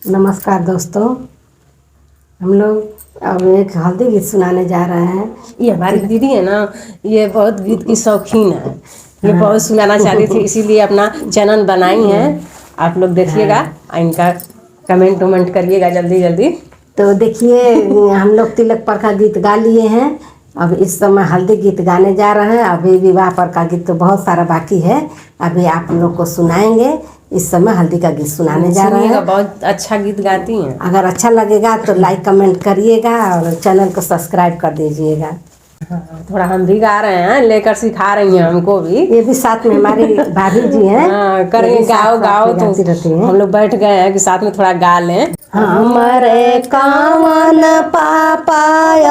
नमस्कार दोस्तों, हम लोग अब एक हल्दी गीत सुनाने जा रहे हैं। ये हमारी दीदी है ना, ये बहुत गीत की शौकीन है। ये बहुत सुनाना चाहती थी, इसीलिए अपना चैनल बनाई है। आप लोग देखिएगा, इनका कमेंट वमेंट करिएगा जल्दी जल्दी। तो देखिए, हम लोग तिलक पर का गीत गा लिए हैं। अब इस समय हल्दी गीत गाने जा रहे हैं। अभी विवाह पर का गीत तो बहुत सारा बाकी है, अभी आप लोग को सुनाएंगे। इस समय हल्दी का गीत सुनाने जा रहे हैं। बहुत अच्छा गीत गाती हैं। अगर अच्छा लगेगा तो लाइक कमेंट करिएगा और चैनल को सब्सक्राइब कर दीजिएगा। थोड़ा हम भी गा रहे हैं, लेकर सिखा रही हैं हमको भी। ये भी साथ में हमारी भाभी जी हैं। करेंगे, गाओ गाओ तो हम लोग बैठ गए हैं कि साथ में थोड़ा गा लें। हमरे कावन पापाय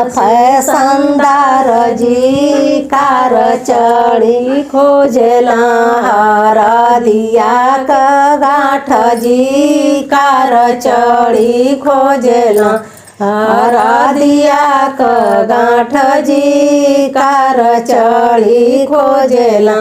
फैशनदार जी कार चढ़ी खोजला हरदिया का गाठ जी कार चढ़ी खोजला हरदिया का गाठ जी कार चढ़ी खोजला।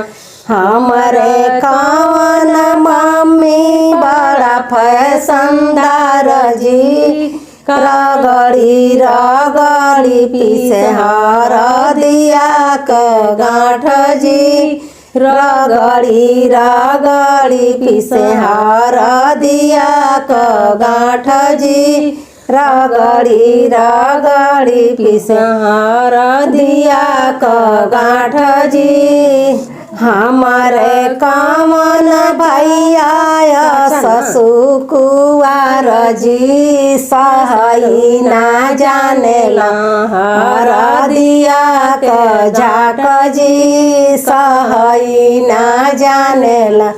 हमरे कावन मम्मी बड़ा फैशनदार जी रगड़ी रगड़ी पीसे हरदिया का गाठ जी रगड़ी रगड़ी पीसे हरदिया का गाठ जी रगड़ी रगड़ी पीसे हरदिया का गाठ जी। हमारे कामन भैया ससुर कुवार जी सहई ना जानेला हरदिया का झाक जी सहई ना जानेला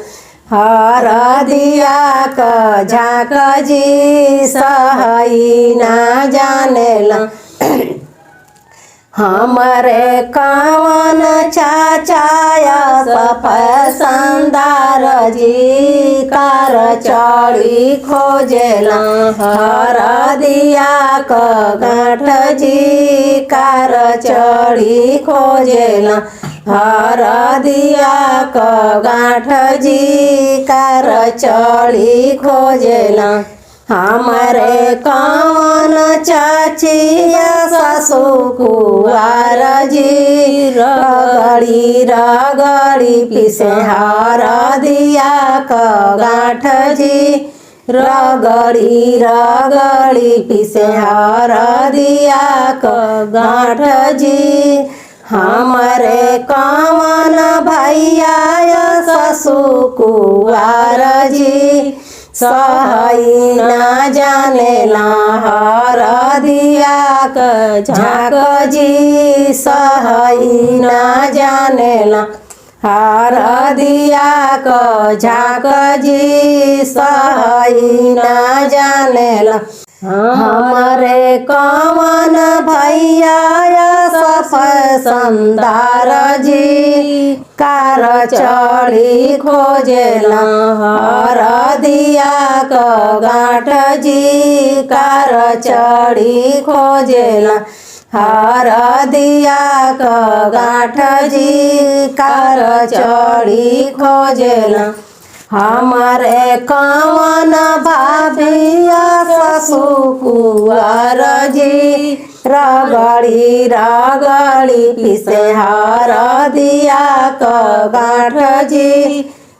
हरदिया का झाक जी सहई ना जानेला। हमरे कावन चाचाया फैशनदार जी कार चढ़ी खोजला हरदिया का गाठ जी कार चढ़ी खोजला हरदिया का गाठ जी कार चढ़ी खोजला। हमारे कावन चाचिया ससुर कुवार जी रगड़ी रगड़ी पीसे हरदिया का गाठ जी रगड़ी रगड़ी पीसे हरदिया का गाठ जी। हमारे कावन भैया ससुर कुवार जी सहई ना जानेला हरदिया का झाक जी सहई ना जानेला हरदिया का झाक जी सहई ना जानेला। हमारे कावन भैया फैशनदार जी कार चढ़ी खोजला हरदिया का गाठ जी कार चढ़ी खोजला हरदिया का गाठ जी कार चढ़ी खोजला। हमारे कावन भाभिया ससुर कुवार जी रगड़ी रगड़ी पीसे हरदिया का गाठ जी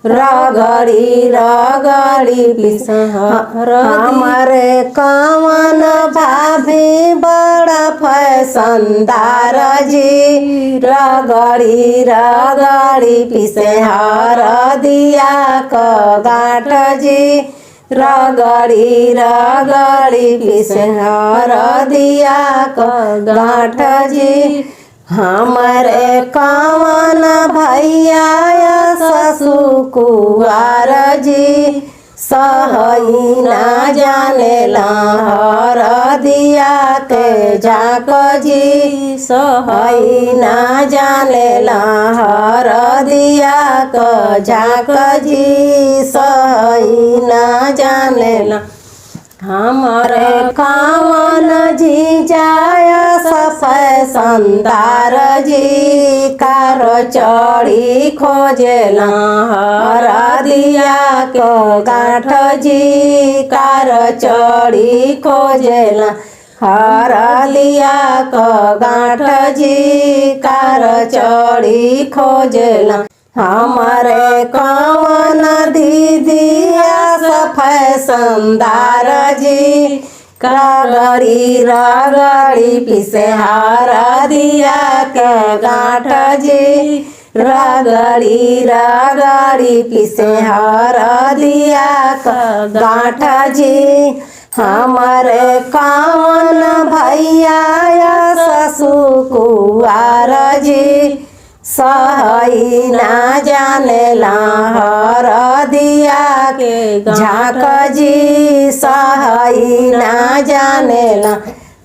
रगड़ी रगड़ी पीसे हमारे कावन भाभी बड़ा फैशनदार जी रगड़ी रगड़ी पीसे हरदिया का गाठ जी रगड़ी रगड़ी पीसे हरदिया का गाठ जी। हमारे कावन भैया ससुर कुवार जी सहई ना जानेला हरदिया के झाक जी सहई ना जानेला हरदिया का झाक जी सहई ना जानेला हमारे कावन जी जाय सफै संदार जी कार चढ़ी खोजेला हरदिया के गांठ जी कार चढ़ी खोजेला हरदिया के गांठ जी कार चढ़ी खोजेला हमारे कवन दीदिया सफै संदार जी रगड़ी रगड़ी पिसे हरदिया के गांठ जी रगड़ी रगड़ी पिसे हरदिया के गांठ जी हमारे कवन भैया ससुर कुआर जी सहई ना जानेला हरदिया के झाँक जी सहई ना जानेला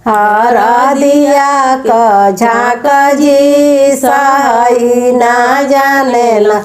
हरदिया के झाँक जी सहई ना जानेला।